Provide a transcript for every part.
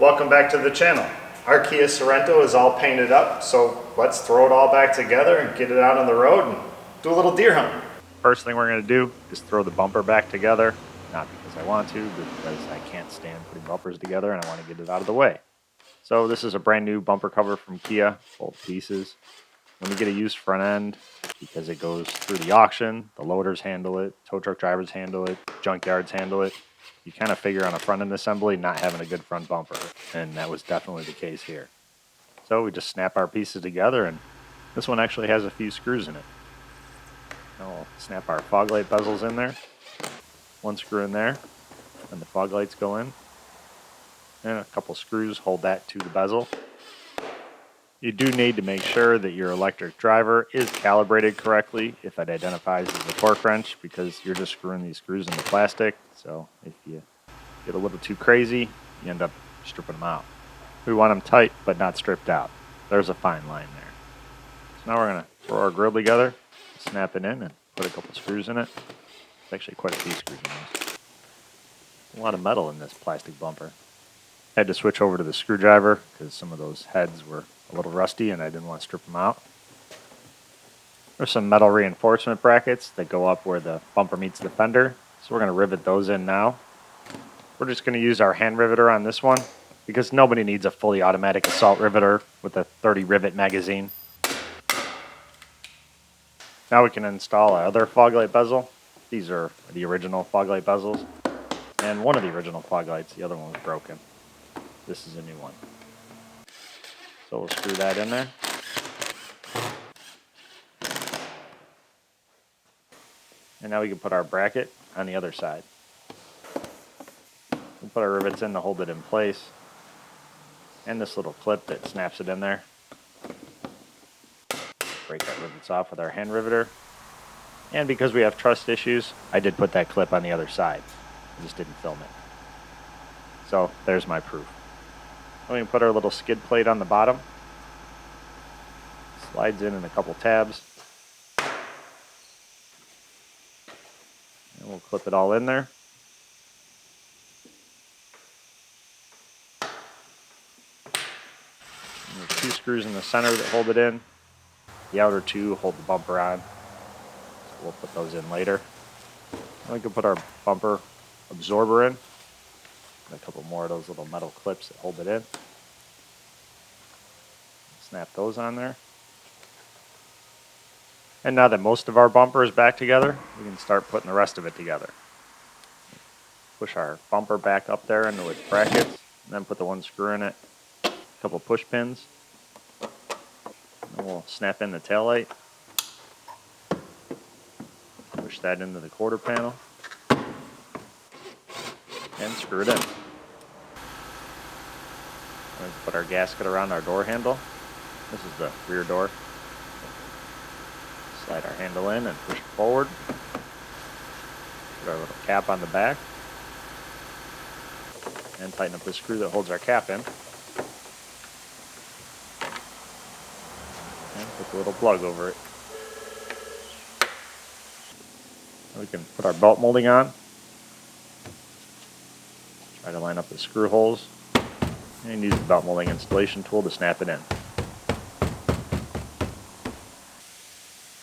Welcome back to the channel. Our Kia Sorento is all painted up, so let's throw it all back together and get it out on the road and do a little deer hunting. First thing we're going to do is throw the bumper back together. Not because I want to, but because I can't stand putting bumpers together and I want to get it out of the way. So this is a brand new bumper cover from Kia, both pieces. When you get a used front end, because it goes through the auction, the loaders handle it, tow truck drivers handle it, junkyards handle it. You kind of figure on a front end assembly not having a good front bumper, and that was definitely the case here. So we just snap our pieces together, and this one actually has a few screws in it. Now we'll snap our fog light bezels in there. One screw in there, and the fog lights go in. And a couple screws hold that to the bezel. You do need to make sure that your electric driver is calibrated correctly if it identifies as a torque wrench, because you're just screwing these screws into plastic. So if you get a little too crazy, you end up stripping them out. We want them tight but not stripped out. There's a fine line there. So now we're going to throw our grill together, snap it in, and put a couple screws in it. It's actually quite a few screws in this. A lot of metal in this plastic bumper. I had to switch over to the screwdriver because some of those heads were a little rusty and I didn't want to strip them out. There's some metal reinforcement brackets that go up where the bumper meets the fender, so we're going to rivet those in now. We're just going to use our hand riveter on this one because nobody needs a fully automatic assault riveter with a 30 rivet magazine. Now we can install our other fog light bezel. These are the original fog light bezels, and one of the original fog lights, the other one was broken. This is a new one. So we'll screw that in there. And now we can put our bracket on the other side. We'll put our rivets in to hold it in place. And this little clip that snaps it in there. Break our rivets off with our hand riveter. And because we have trust issues, I did put that clip on the other side. I just didn't film it. So there's my proof. Then we can put our little skid plate on the bottom. Slides in a couple tabs. And we'll clip it all in there. And there's two screws in the center that hold it in. The outer two hold the bumper on. So we'll put those in later. Then we can put our bumper absorber in. And a couple more of those little metal clips that hold it in. Snap those on there. And now that most of our bumper is back together, we can start putting the rest of it together. Push our bumper back up there into its brackets, and then put the one screw in it, a couple push pins. And we'll snap in the taillight. Push that into the quarter panel. And screw it in. And put our gasket around our door handle. This is the rear door. Slide our handle in and push it forward. Put our little cap on the back. And tighten up the screw that holds our cap in. And put the little plug over it. Now we can put our belt molding on. Try to line up the screw holes. And use the belt molding installation tool to snap it in.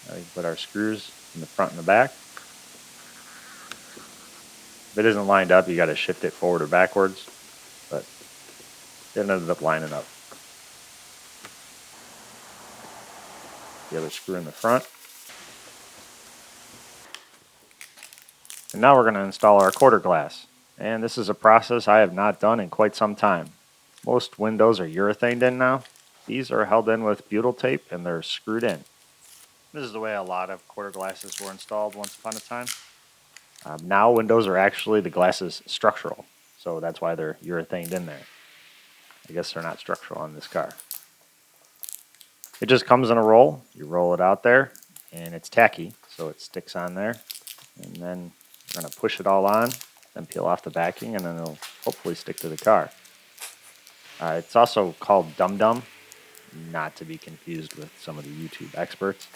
Now we can put our screws in the front and the back. If it isn't lined up, you got to shift it forward or backwards, but it ended up lining up. The other screw in the front. And now we're going to install our quarter glass. And this is a process I have not done in quite some time. Most windows are urethaned in now. These are held in with butyl tape and they're screwed in. This is the way a lot of quarter glasses were installed once upon a time. Now windows are actually, the glass is structural, so that's why they're urethaned in there. I guess they're not structural on this car. It just comes in a roll. You roll it out there, and it's tacky, so it sticks on there. And then you're going to push it all on, then peel off the backing, and then it'll hopefully stick to the car. It's also called Dum Dum, not to be confused with some of the YouTube experts.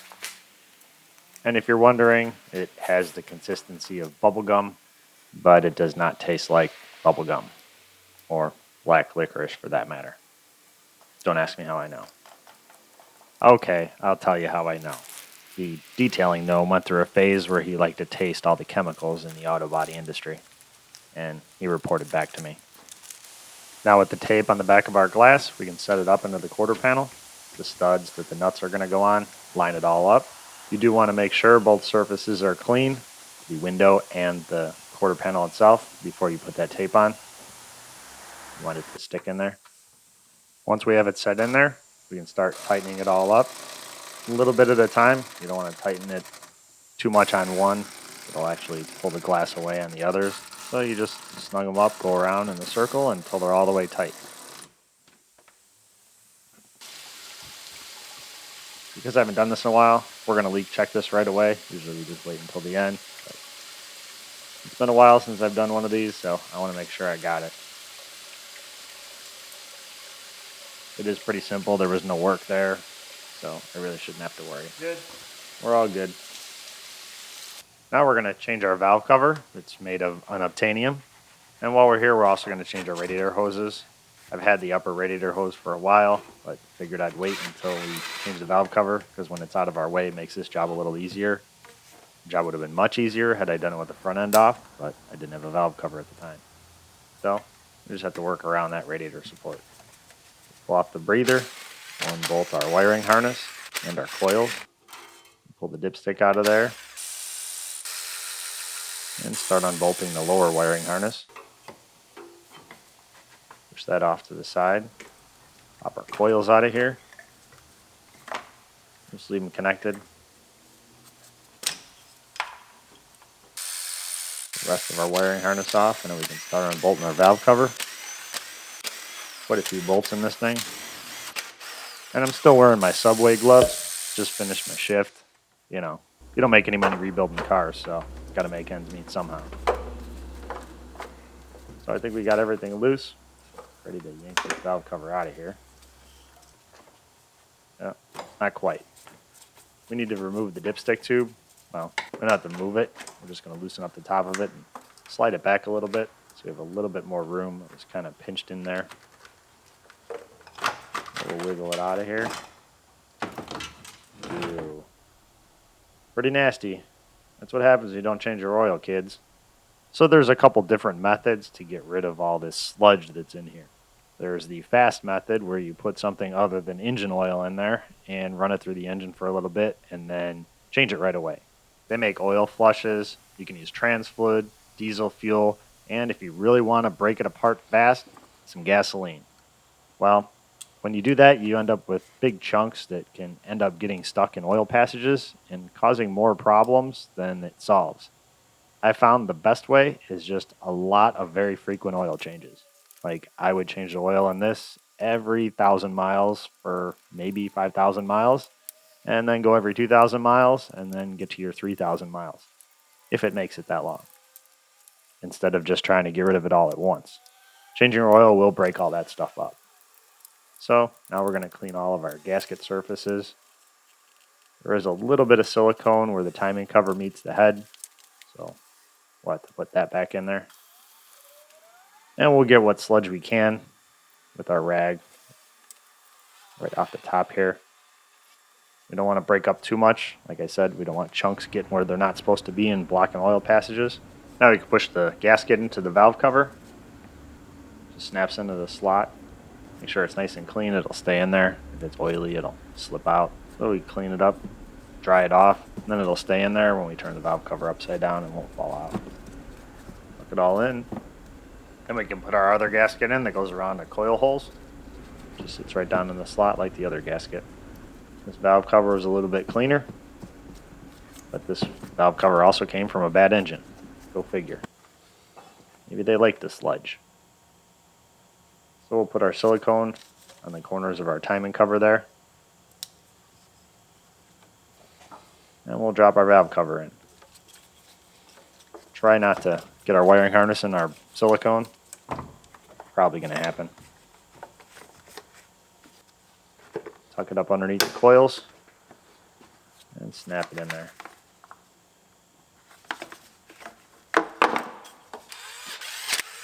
And if you're wondering, it has the consistency of bubble gum, but it does not taste like bubble gum or black licorice for that matter. Don't ask me how I know. Okay, I'll tell you how I know. The detailing gnome went through a phase where he liked to taste all the chemicals in the auto body industry, and he reported back to me. Now with the tape on the back of our glass, we can set it up into the quarter panel. The studs that the nuts are going to go on, line it all up. You do want to make sure both surfaces are clean, the window and the quarter panel itself, before you put that tape on. You want it to stick in there. Once we have it set in there, we can start tightening it all up. A little bit at a time. You don't want to tighten it too much on one. It'll actually pull the glass away on the others. So you just snug them up, go around in a circle until they're all the way tight. Because I haven't done this in a while, we're going to leak check this right away. Usually we just wait until the end. But it's been a while since I've done one of these, so I want to make sure I got it. It is pretty simple. There was no work there, so I really shouldn't have to worry. Good. We're all good. Now we're going to change our valve cover. It's made of unobtainium. And while we're here, we're also going to change our radiator hoses. I've had the upper radiator hose for a while, but figured I'd wait until we change the valve cover, because when it's out of our way, it makes this job a little easier. The job would have been much easier had I done it with the front end off, but I didn't have a valve cover at the time. So we just have to work around that radiator support. Pull off the breather, unbolt our wiring harness and our coils. Pull the dipstick out of there. And start unbolting the lower wiring harness. Push that off to the side. Pop our coils out of here. Just leave them connected. The rest of our wiring harness off, and then we can start unbolting our valve cover. Quite a few bolts in this thing. And I'm still wearing my Subway gloves. Just finished my shift. You know, you don't make any money rebuilding cars, so got to make ends meet somehow. So I think we got everything loose. Ready to yank this valve cover out of here. Yeah, not quite. We need to remove the dipstick tube. Well, we don't have to move it. We're just going to loosen up the top of it and slide it back a little bit so we have a little bit more room. It was kind of pinched in there. We'll wiggle it out of here. Ew. Pretty nasty. That's what happens when you don't change your oil, kids. So there's a couple different methods to get rid of all this sludge that's in here. There's the fast method where you put something other than engine oil in there and run it through the engine for a little bit and then change it right away. They make oil flushes. You can use trans fluid, diesel fuel, and if you really want to break it apart fast, some gasoline. Well, when you do that, you end up with big chunks that can end up getting stuck in oil passages and causing more problems than it solves. I found the best way is just a lot of very frequent oil changes. Like I would change the oil on this every 1,000 miles for maybe 5,000 miles, and then go every 2,000 miles, and then get to your 3,000 miles, if it makes it that long, instead of just trying to get rid of it all at once. Changing your oil will break all that stuff up. So now we're going to clean all of our gasket surfaces. There is a little bit of silicone where the timing cover meets the head, so we'll have to put that back in there. And we'll get what sludge we can with our rag right off the top here. We don't want to break up too much. Like I said, we don't want chunks getting where they're not supposed to be and blocking oil passages. Now we can push the gasket into the valve cover. Just snaps into the slot. Make sure it's nice and clean. It'll stay in there. If it's oily, it'll slip out. So we clean it up, dry it off, and then it'll stay in there when we turn the valve cover upside down and won't fall out. Look it all in. Then we can put our other gasket in that goes around the coil holes. Just sits right down in the slot like the other gasket. This valve cover is a little bit cleaner, but this valve cover also came from a bad engine. Go figure. Maybe they like the sludge. So we'll put our silicone on the corners of our timing cover there. And we'll drop our valve cover in. Try not to get our wiring harness in our silicone. Probably going to happen. Tuck it up underneath the coils and snap it in there.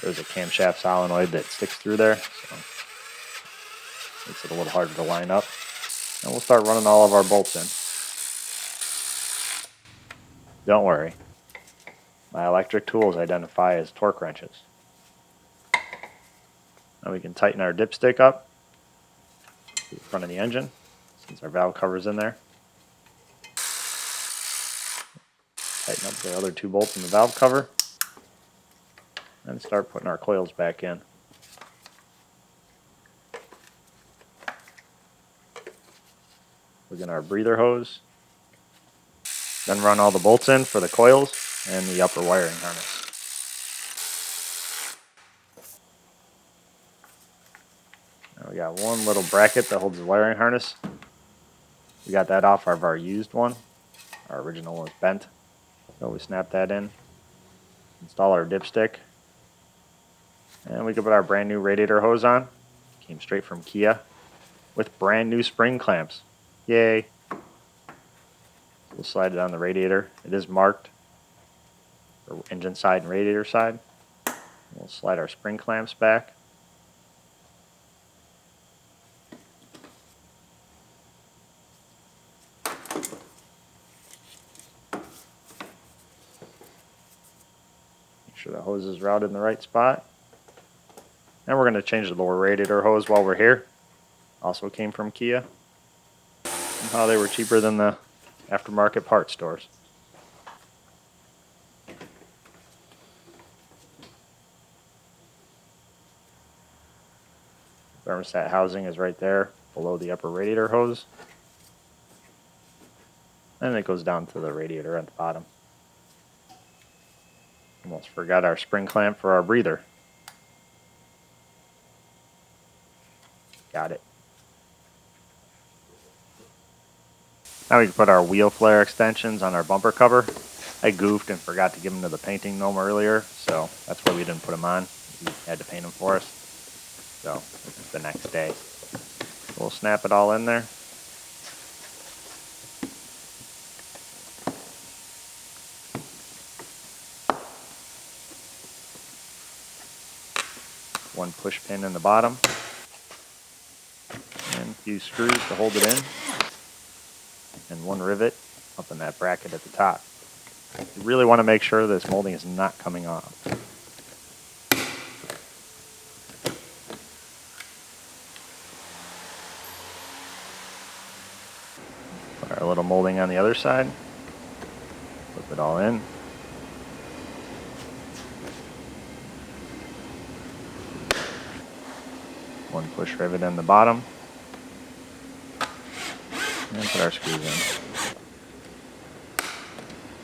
There's a camshaft solenoid that sticks through there, so makes it a little harder to line up. And we'll start running all of our bolts in. Don't worry, my electric tools identify as torque wrenches. Now we can tighten our dipstick up to the front of the engine, since our valve cover's in there. Tighten up the other 2 bolts in the valve cover, and start putting our coils back in. Plug in our breather hose, then run all the bolts in for the coils and the upper wiring harness. Now we got one little bracket that holds the wiring harness. We got that off of our used one. Our original one was bent, so we snap that in, install our dipstick, and we can put our brand new radiator hose on. Came straight from Kia with brand new spring clamps. Yay! We'll slide it on the radiator. It is marked for engine side and radiator side. We'll slide our spring clamps back. Make sure the hose is routed in the right spot. Now we're going to change the lower radiator hose while we're here. Also came from Kia. Somehow they were cheaper than the aftermarket parts stores. Thermostat housing is right there below the upper radiator hose. And it goes down to the radiator at the bottom. Almost forgot our spring clamp for our breather. Got it. Now we can put our wheel flare extensions on our bumper cover. I goofed and forgot to give them to the painting gnome earlier, so that's why we didn't put them on. He had to paint them for us. So it's the next day. We'll snap it all in there. One push pin in the bottom. And a few screws to hold it in. And one rivet up in that bracket at the top. You really want to make sure this molding is not coming off. Put our little molding on the other side. Flip it all in. One push rivet in the bottom. And put our screws in.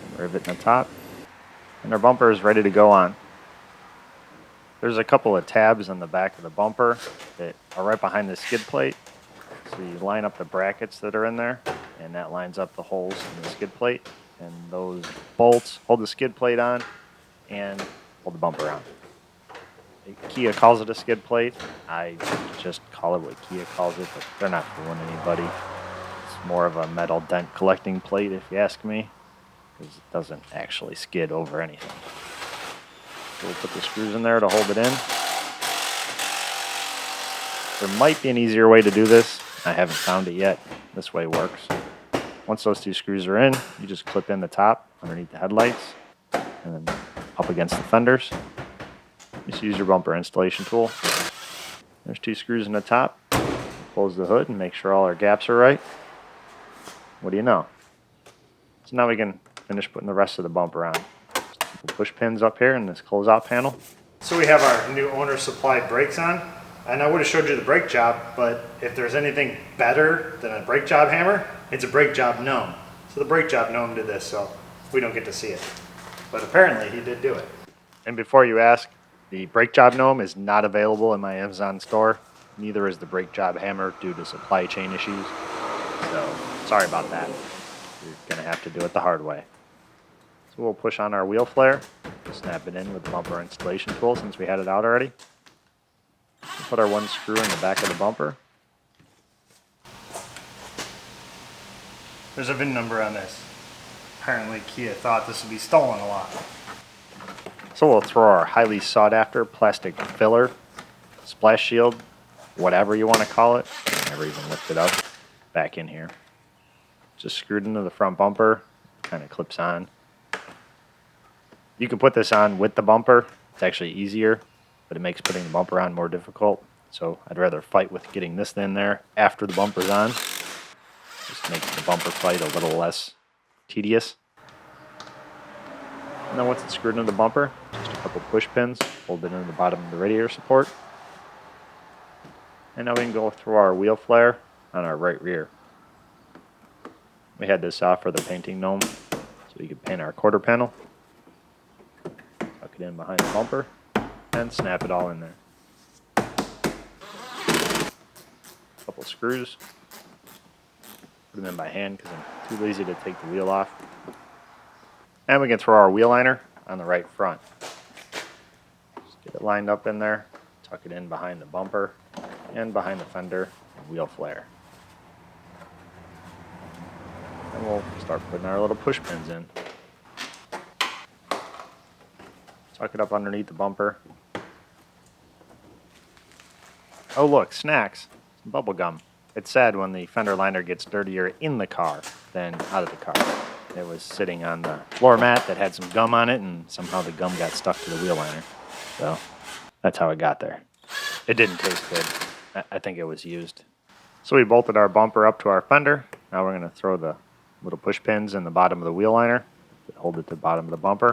And rivet in the top. And our bumper is ready to go on. There's a couple of tabs on the back of the bumper that are right behind the skid plate. So you line up the brackets that are in there, and that lines up the holes in the skid plate. And those bolts hold the skid plate on and hold the bumper on. Kia calls it a skid plate. I just call it what Kia calls it, but they're not fooling anybody. More of a metal dent collecting plate, if you ask me, because it doesn't actually skid over anything. So we'll put the screws in there to hold it in. There might be an easier way to do this. I haven't found it yet. This way works. Once those 2 screws are in, you just clip in the top underneath the headlights and then up against the fenders. Just use your bumper installation tool. There's 2 screws in the top. Close the hood and make sure all our gaps are right. What do you know? So now we can finish putting the rest of the bumper on. Push pins up here in this closeout panel. So we have our new owner supplied brakes on, and I would have showed you the brake job, but if there's anything better than a brake job hammer, it's a brake job gnome. So the brake job gnome did this, so we don't get to see it. But apparently he did do it. And before you ask, the brake job gnome is not available in my Amazon store. Neither is the brake job hammer due to supply chain issues. So sorry about that. You're going to have to do it the hard way. So we'll push on our wheel flare, snap it in with the bumper installation tool since we had it out already. We'll put our 1 screw in the back of the bumper. There's a VIN number on this. Apparently Kia thought this would be stolen a lot. So we'll throw our highly sought after plastic filler, splash shield, whatever you want to call it, never even lift it up, back in here. Just screwed into the front bumper, kind of clips on. You can put this on with the bumper, it's actually easier, but it makes putting the bumper on more difficult. So I'd rather fight with getting this in there after the bumper's on. Just makes the bumper fight a little less tedious. And then once it's screwed into the bumper, just a couple push pins, hold it into the bottom of the radiator support. And now we can go through our wheel flare on our right rear. We had this off for the painting gnome, so we could paint our quarter panel. Tuck it in behind the bumper, and snap it all in there. Couple screws. Put them in by hand because I'm too lazy to take the wheel off. And we can throw our wheel liner on the right front. Just get it lined up in there, tuck it in behind the bumper and behind the fender and wheel flare. And we'll start putting our little push pins in. Tuck it up underneath the bumper. Oh look, snacks, some bubble gum. It's sad when the fender liner gets dirtier in the car than out of the car. It was sitting on the floor mat that had some gum on it, and somehow the gum got stuck to the wheel liner. So that's how it got there. It didn't taste good. I think it was used. So we bolted our bumper up to our fender. Now we're going to throw the little push pins in the bottom of the wheel liner that hold it to the bottom of the bumper.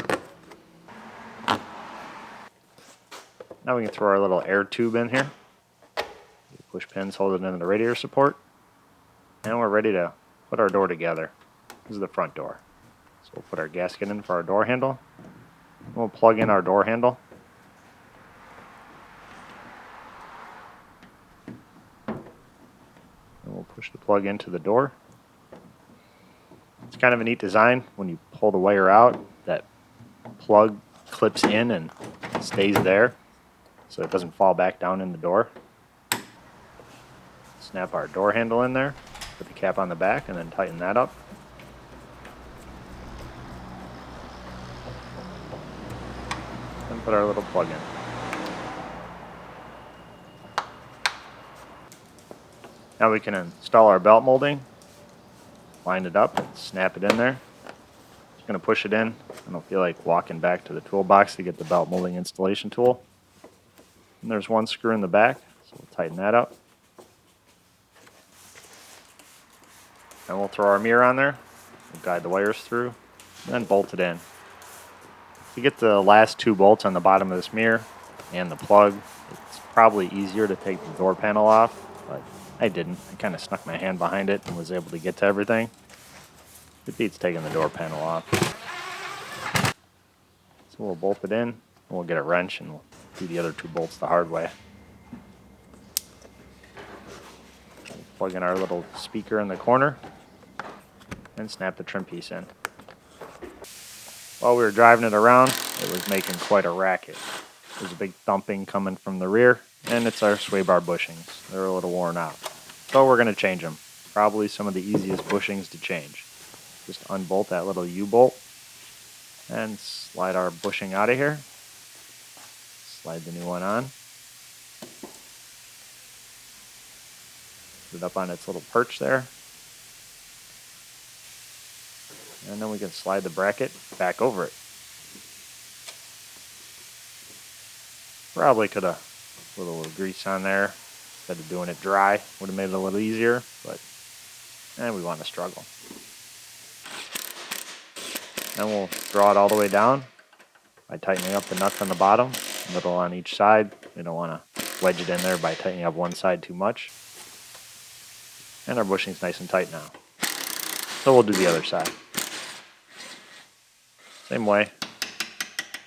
Now we can throw our little air tube in here. Push pins hold it into the radiator support. And we're ready to put our door together. This is the front door. So we'll put our gasket in for our door handle. We'll plug in our door handle. And we'll push the plug into the door. It's kind of a neat design. When you pull the wire out, that plug clips in and stays there, so it doesn't fall back down in the door. Snap our door handle in there, put the cap on the back, and then tighten that up. And put our little plug in. Now we can install our belt molding. Line it up and snap it in there. Just going to push it in. I don't feel like walking back to the toolbox to get the belt molding installation tool. And there's one screw in the back, so we'll tighten that up. And we'll throw our mirror on there, we'll guide the wires through, and then bolt it in. To get the last two bolts on the bottom of this mirror and the plug, it's probably easier to take the door panel off, but I didn't. I kind of snuck my hand behind it and was able to get to everything. It beats taking the door panel off. So we'll bolt it in, and we'll get a wrench and we'll do the other two bolts the hard way. We'll plug in our little speaker in the corner and snap the trim piece in. While we were driving it around, it was making quite a racket. There's a big thumping coming from the rear, and it's our sway bar bushings. They're a little worn out. So we're going to change them. Probably some of the easiest bushings to change. Just unbolt that little U-bolt and slide our bushing out of here. Slide the new one on. Put it up on its little perch there. And then we can slide the bracket back over it. Probably could have put a little grease on there instead of doing it dry. Would have made it a little easier, but we want to struggle. Then we'll draw it all the way down by tightening up the nuts on the bottom, a little on each side. We don't want to wedge it in there by tightening up one side too much. And our bushing's nice and tight now. So we'll do the other side. Same way.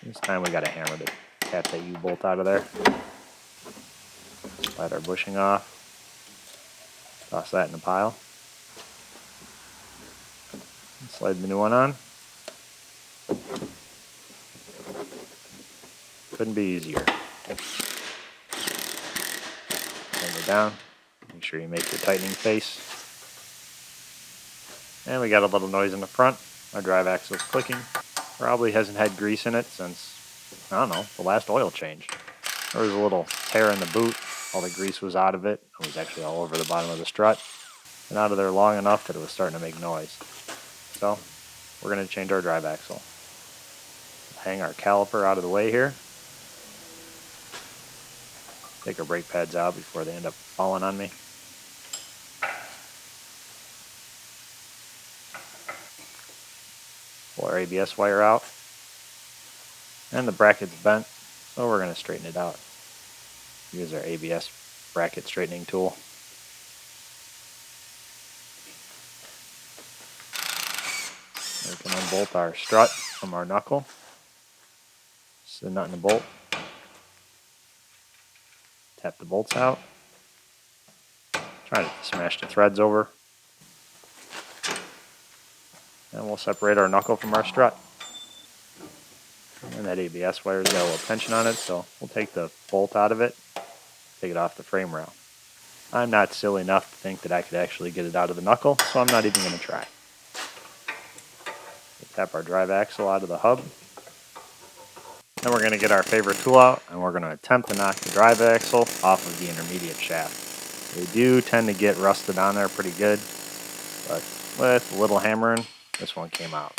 This time we got a hammer to catch that U-bolt out of there. Slide our bushing off. Toss that in a pile. And slide the new one on. Couldn't be easier. Bring it down. Make sure you make your tightening face. And we got a little noise in the front. Our drive axle's clicking. Probably hasn't had grease in it since I don't know, the last oil change. There was a little tear in the boot. All the grease was out of it. It was actually all over the bottom of the strut. And out of there long enough that it was starting to make noise. So we're going to change our drive axle. Hang our caliper out of the way here. Take our brake pads out before they end up falling on me. Pull our ABS wire out. And the bracket's bent, so we're going to straighten it out. Use our ABS bracket straightening tool. We can unbolt our strut from our knuckle. Just the nut and the bolt. Tap the bolts out. Try to smash the threads over. And we'll separate our knuckle from our strut. And that ABS wire's got a little tension on it, so we'll take the bolt out of it, take it off the frame rail. I'm not silly enough to think that I could actually get it out of the knuckle, so I'm not even going to try. We'll tap our drive axle out of the hub. Then we're going to get our favorite tool out, and we're going to attempt to knock the drive axle off of the intermediate shaft. They do tend to get rusted on there pretty good, but with a little hammering, this one came out.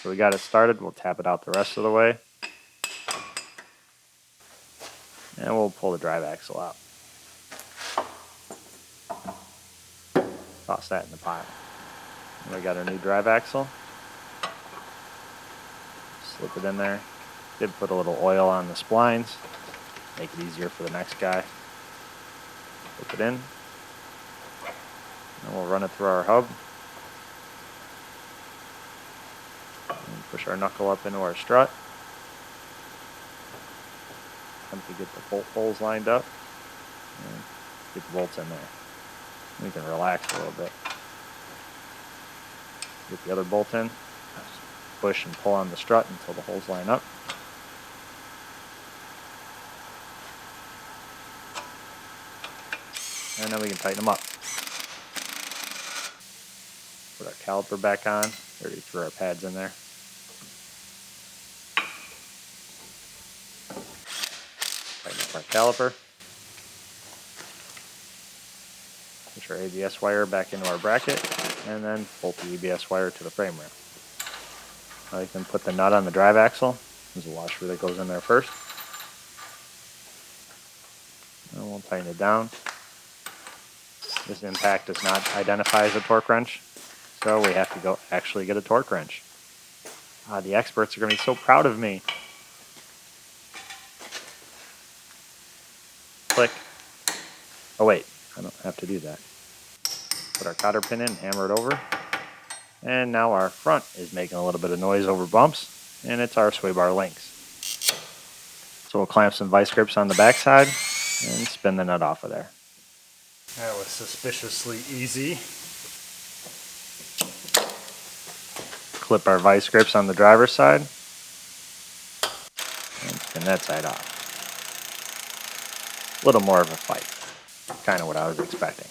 So we got it started. We'll tap it out the rest of the way. And we'll pull the drive axle out. Toss that in the pile. And we got our new drive axle. Slip it in there. Did put a little oil on the splines. Make it easier for the next guy. Slip it in. And we'll run it through our hub. And push our knuckle up into our strut. Attempt to get the bolt holes lined up. And get the bolts in there. We can relax a little bit. Get the other bolt in. Push and pull on the strut until the holes line up. And then we can tighten them up. Put our caliper back on. Already threw our pads in there. Tighten up our caliper. Push our ABS wire back into our bracket, and then bolt the ABS wire to the frame rail. Now you can put the nut on the drive axle. There's a washer that goes in there first. And we'll tighten it down. This impact does not identify as a torque wrench, so we have to go actually get a torque wrench. The experts are going to be so proud of me. Click. Oh wait, I don't have to do that. Put our cotter pin in, hammer it over. And now our front is making a little bit of noise over bumps, and it's our sway bar links. So we'll clamp some vice grips on the backside and spin the nut off of there. That was suspiciously easy. Clip our vice grips on the driver's side and spin that side off. A little more of a fight. Kind of what I was expecting.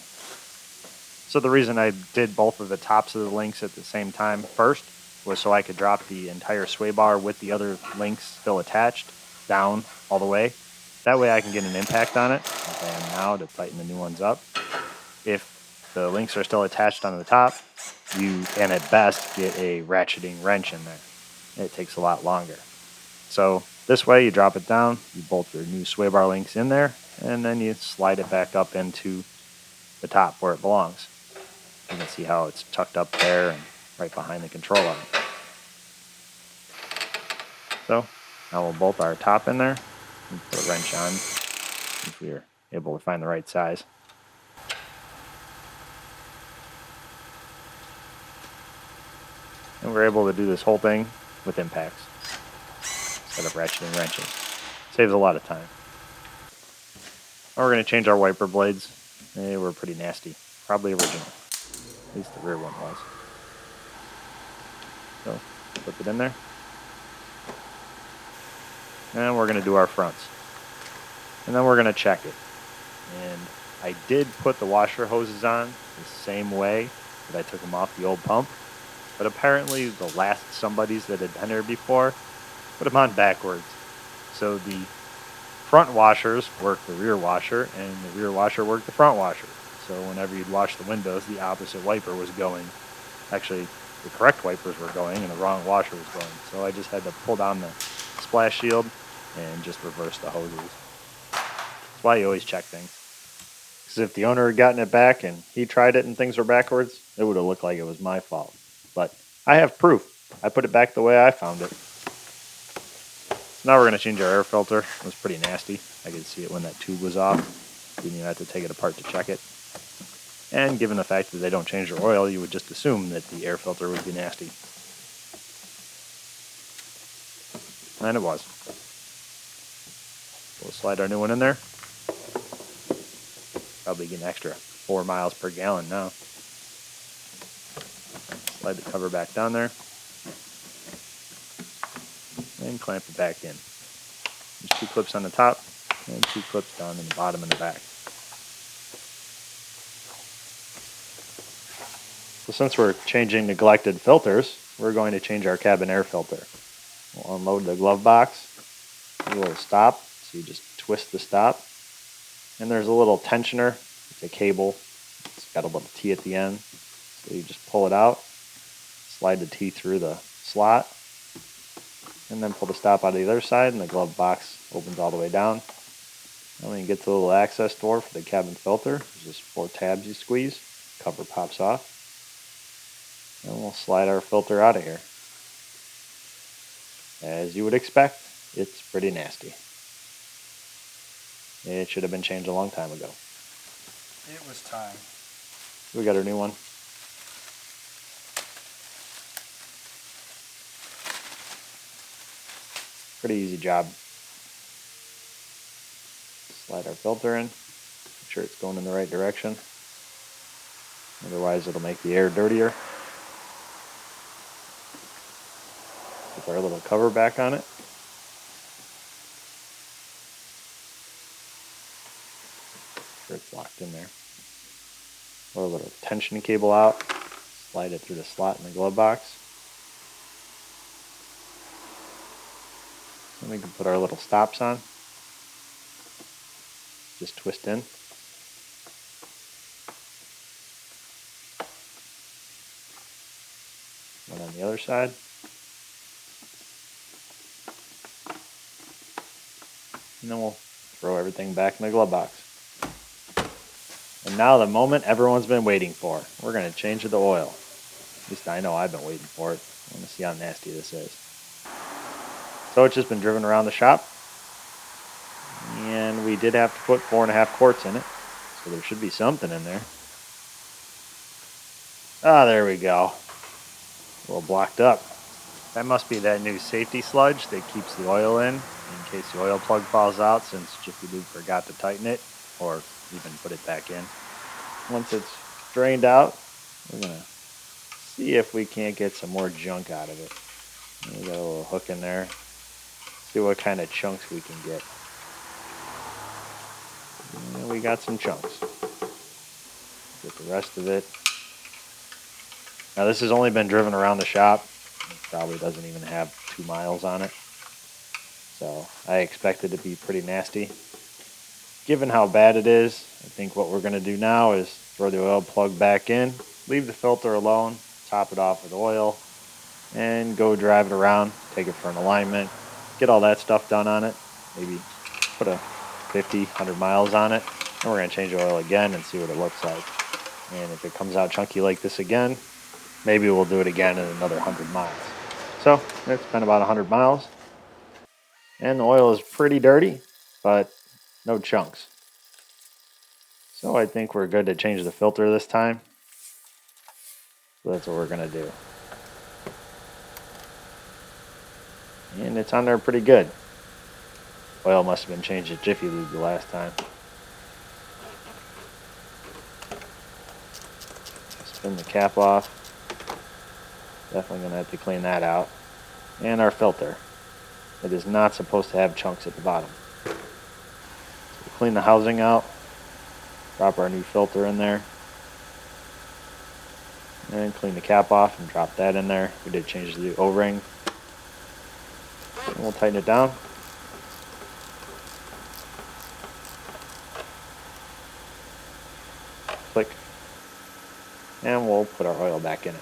So the reason I did both of the tops of the links at the same time first was so I could drop the entire sway bar with the other links still attached down all the way. That way I can get an impact on it, like I am now, to tighten the new ones up. If the links are still attached on the top, you can at best get a ratcheting wrench in there. It takes a lot longer. So this way you drop it down, you bolt your new sway bar links in there, and then you slide it back up into the top where it belongs. You can see how it's tucked up there and right behind the control arm. So now we'll bolt our top in there and put a wrench on if we're able to find the right size. And we're able to do this whole thing with impacts instead of ratcheting wrenches. Saves a lot of time. Now we're going to change our wiper blades. They were pretty nasty. Probably original. At least the rear one was. So, put it in there. And we're going to do our fronts. And then we're going to check it. And I did put the washer hoses on the same way that I took them off the old pump. But apparently the last somebodies that had been here before put them on backwards. So the front washers work the rear washer, and the rear washer worked the front washer. So whenever you'd wash the windows, the opposite wiper was going. Actually, the correct wipers were going, and the wrong washer was going. So I just had to pull down the splash shield and just reverse the hoses. That's why you always check things. Because if the owner had gotten it back and he tried it and things were backwards, it would have looked like it was my fault. But I have proof. I put it back the way I found it. Now we're going to change our air filter. It was pretty nasty. I could see it when that tube was off. Didn't even have to take it apart to check it. And given the fact that they don't change their oil, you would just assume that the air filter would be nasty. And it was. We'll slide our new one in there. Probably get an extra 4 miles per gallon now. Slide the cover back down there. And clamp it back in. There's 2 clips on the top and 2 clips down in the bottom and the back. So since we're changing neglected filters, we're going to change our cabin air filter. We'll unload the glove box. A little stop, so you just twist the stop. And there's a little tensioner. It's a cable. It's got a little T at the end. So you just pull it out, slide the T through the slot, and then pull the stop out of the other side, and the glove box opens all the way down. And when you get to the little access door for the cabin filter, there's just 4 tabs you squeeze, cover pops off, and we'll slide our filter out of here. As you would expect, it's pretty nasty. It should have been changed a long time ago. It was time. We got our new one. Pretty easy job. Slide our filter in. Make sure it's going in the right direction. Otherwise it'll make the air dirtier. Put our little cover back on it. Sure it's locked in there. Pull a little tension cable out. Slide it through the slot in the glove box. And we can put our little stops on. Just twist in. One on the other side. And then we'll throw everything back in the glove box. And now the moment everyone's been waiting for. We're going to change the oil. At least I know I've been waiting for it. I want to see how nasty this is. So it's just been driven around the shop. And we did have to put 4.5 quarts in it. So there should be something in there. Ah, there we go. A little blocked up. That must be that new safety sludge that keeps the oil in case the oil plug falls out, since Jiffy Lube forgot to tighten it or even put it back in. Once it's drained out, we're going to see if we can't get some more junk out of it. We got a little hook in there. See what kind of chunks we can get. And we got some chunks. Get the rest of it. Now this has only been driven around the shop. It probably doesn't even have 2 miles on it. So I expect it to be pretty nasty. Given how bad it is, I think what we're going to do now is throw the oil plug back in, leave the filter alone, top it off with oil, and go drive it around, take it for an alignment, get all that stuff done on it, maybe put a 50, 100 miles on it, and we're going to change the oil again and see what it looks like. And if it comes out chunky like this again, maybe we'll do it again in another 100 miles. So it's been about 100 miles, and the oil is pretty dirty, but no chunks. So I think we're good to change the filter this time. So that's what we're going to do. And it's on there pretty good. Oil must have been changed at Jiffy Lube the last time. Spin the cap off. Definitely going to have to clean that out. And our filter. It is not supposed to have chunks at the bottom. So we'll clean the housing out. Drop our new filter in there. And clean the cap off and drop that in there. We did change the O-ring. And we'll tighten it down. Click. And we'll put our oil back in it.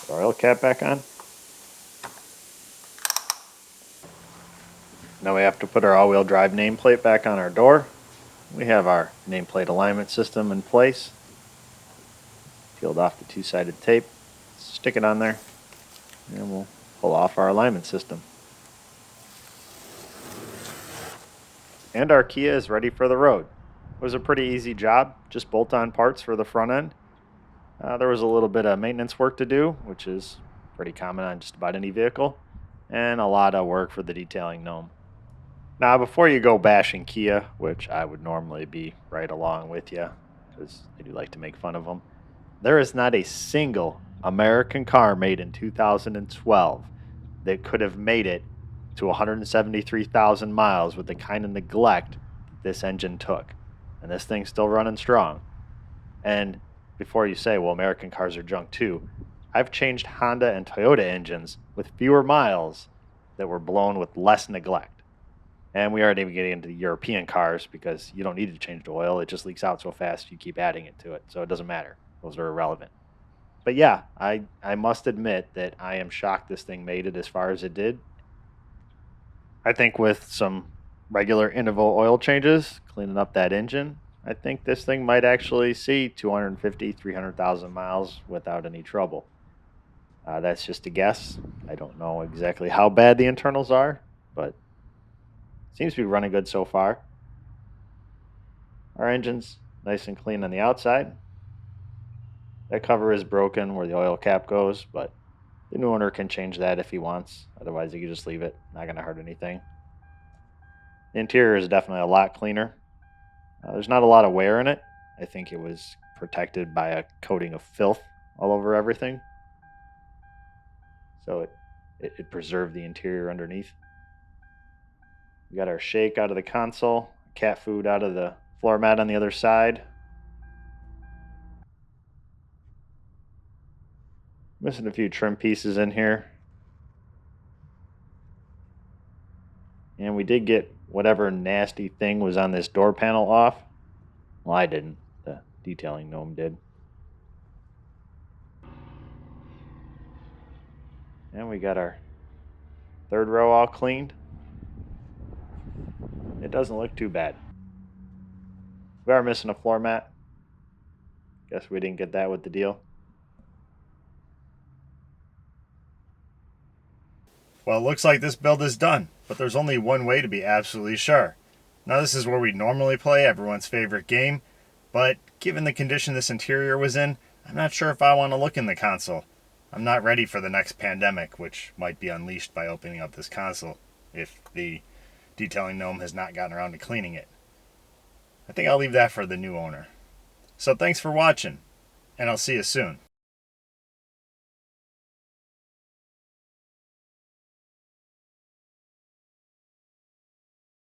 Put our oil cap back on. Now we have to put our all-wheel drive nameplate back on our door. We have our nameplate alignment system in place. Peeled off the two-sided tape. Stick it on there. And we'll pull off our alignment system. And our Kia is ready for the road. It was a pretty easy job, just bolt-on parts for the front end. There was a little bit of maintenance work to do, which is pretty common on just about any vehicle, and a lot of work for the detailing gnome. Now, before you go bashing Kia, which I would normally be right along with you, because I do like to make fun of them, there is not a single American car made in 2012 that could have made it to 173,000 miles with the kind of neglect this engine took. And this thing's still running strong. And before you say, well, American cars are junk too, I've changed Honda and Toyota engines with fewer miles that were blown with less neglect. And we aren't even getting into the European cars because you don't need to change the oil. It just leaks out so fast you keep adding it to it. So it doesn't matter. Those are irrelevant. But yeah, I must admit that I am shocked this thing made it as far as it did. I think with some regular interval oil changes, cleaning up that engine, I think this thing might actually see 250, 300,000 miles without any trouble. That's just a guess. I don't know exactly how bad the internals are, but seems to be running good so far. Our engine's nice and clean on the outside. That cover is broken where the oil cap goes, but the new owner can change that if he wants. Otherwise, he can just leave it. Not going to hurt anything. The interior is definitely a lot cleaner. There's not a lot of wear in it. I think it was protected by a coating of filth all over everything. So it preserved the interior underneath. We got our shake out of the console, cat food out of the floor mat on the other side. Missing a few trim pieces in here. And we did get whatever nasty thing was on this door panel off. Well, I didn't. The detailing gnome did. And we got our third row all cleaned. It doesn't look too bad. We are missing a floor mat. Guess we didn't get that with the deal. Well, it looks like this build is done, but there's only one way to be absolutely sure. Now, this is where we normally play everyone's favorite game, but given the condition this interior was in, I'm not sure if I want to look in the console. I'm not ready for the next pandemic, which might be unleashed by opening up this console, if the detailing gnome has not gotten around to cleaning it. I think I'll leave that for the new owner. So thanks for watching, and I'll see you soon.